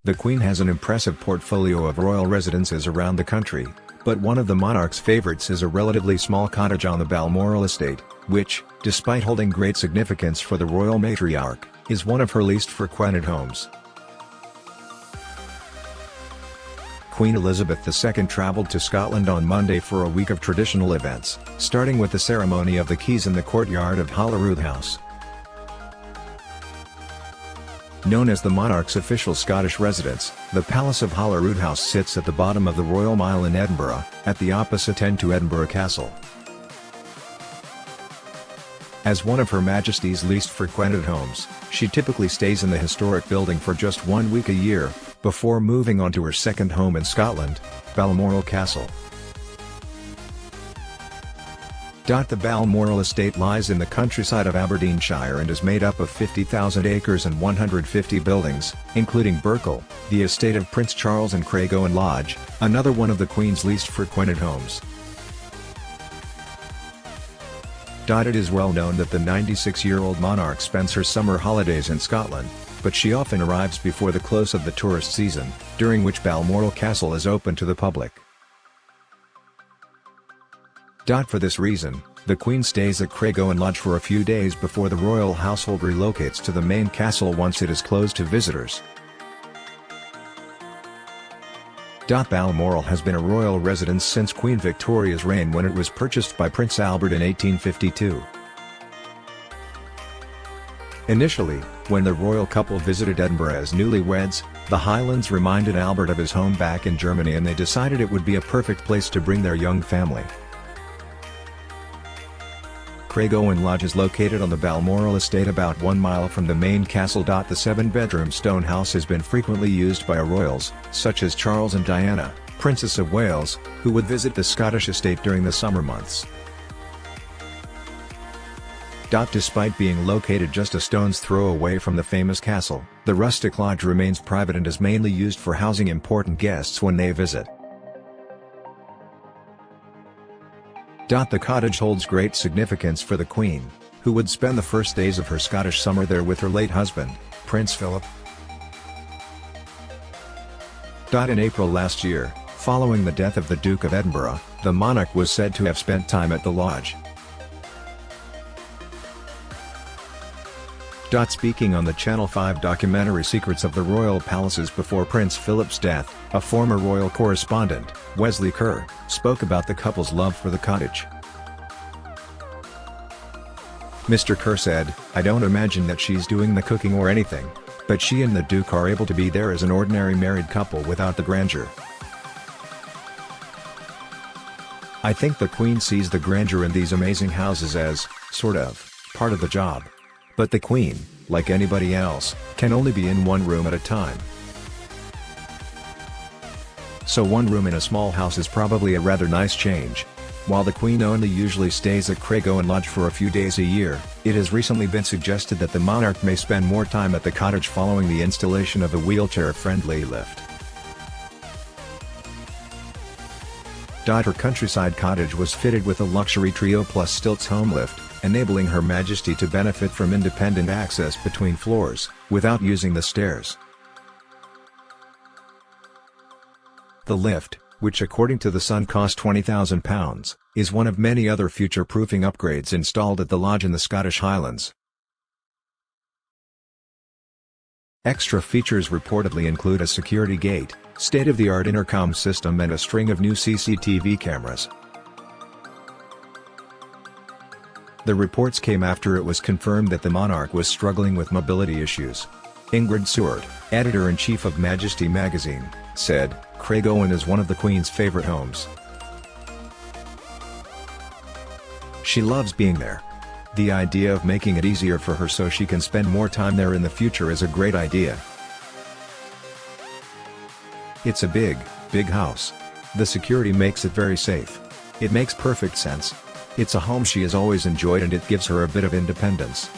The Queen has an impressive portfolio of royal residences around the country, but one of the monarch's favorites is a relatively small cottage on the Balmoral Estate, which, despite holding great significance for the royal matriarch, is one of her least frequented homes. Queen Elizabeth II travelled to Scotland on Monday for a week of traditional events, starting with the ceremony of the keys in the courtyard of Holyrood House. Known as the monarch's official Scottish residence, the Palace of Holyrood House sits at the bottom of the Royal Mile in Edinburgh, at the opposite end to Edinburgh Castle. As one of Her Majesty's least frequented homes, she typically stays in the historic building for just 1 week a year, before moving on to her second home in Scotland, Balmoral Castle. The Balmoral Estate lies in the countryside of Aberdeenshire and is made up of 50,000 acres and 150 buildings, including Berkeley, the estate of Prince Charles, and Craigowne Lodge, another one of the Queen's least frequented homes. It is well known that the 96-year-old monarch spends her summer holidays in Scotland, but she often arrives before the close of the tourist season, during which Balmoral Castle is open to the public. For this reason, the Queen stays at Craigowne Lodge for a few days before the royal household relocates to the main castle once it is closed to visitors. Balmoral has been a royal residence since Queen Victoria's reign, when it was purchased by Prince Albert in 1852. Initially, when the royal couple visited Edinburgh as newlyweds, the Highlands reminded Albert of his home back in Germany, and they decided it would be a perfect place to bring their young family. Craigowne Lodge is located on the Balmoral Estate about 1 mile from the main castle. The 7-bedroom stone house has been frequently used by royals, such as Charles and Diana, Princess of Wales, who would visit the Scottish estate during the summer months. Despite being located just a stone's throw away from the famous castle, the rustic lodge remains private and is mainly used for housing important guests when they visit. The cottage holds great significance for the Queen, who would spend the first days of her Scottish summer there with her late husband, Prince Philip. In April last year, following the death of the Duke of Edinburgh, the monarch was said to have spent time at the lodge. Speaking on the Channel 5 documentary Secrets of the Royal Palaces before Prince Philip's death, a former royal correspondent, Wesley Kerr, spoke about the couple's love for the cottage. Mr. Kerr said, "I don't imagine that she's doing the cooking or anything, but she and the Duke are able to be there as an ordinary married couple without the grandeur. I think the Queen sees the grandeur in these amazing houses as, sort of, part of the job. But the Queen, like anybody else, can only be in one room at a time. So one room in a small house is probably a rather nice change." While the Queen only usually stays at Craigowne Lodge for a few days a year, it has recently been suggested that the monarch may spend more time at the cottage following the installation of a wheelchair-friendly lift. Her countryside cottage was fitted with a luxury Trio Plus Stilts home lift, enabling Her Majesty to benefit from independent access between floors, without using the stairs. The lift, which according to The Sun cost £20,000, is one of many other future-proofing upgrades installed at the lodge in the Scottish Highlands. Extra features reportedly include a security gate, state-of-the-art intercom system and a string of new CCTV cameras. The reports came after it was confirmed that the monarch was struggling with mobility issues. Ingrid Seward, editor-in-chief of Majesty magazine, said, "Craigowne is one of the Queen's favourite homes. She loves being there. The idea of making it easier for her so she can spend more time there in the future is a great idea. It's a big house. The security makes it very safe. It makes perfect sense. It's a home she has always enjoyed and it gives her a bit of independence."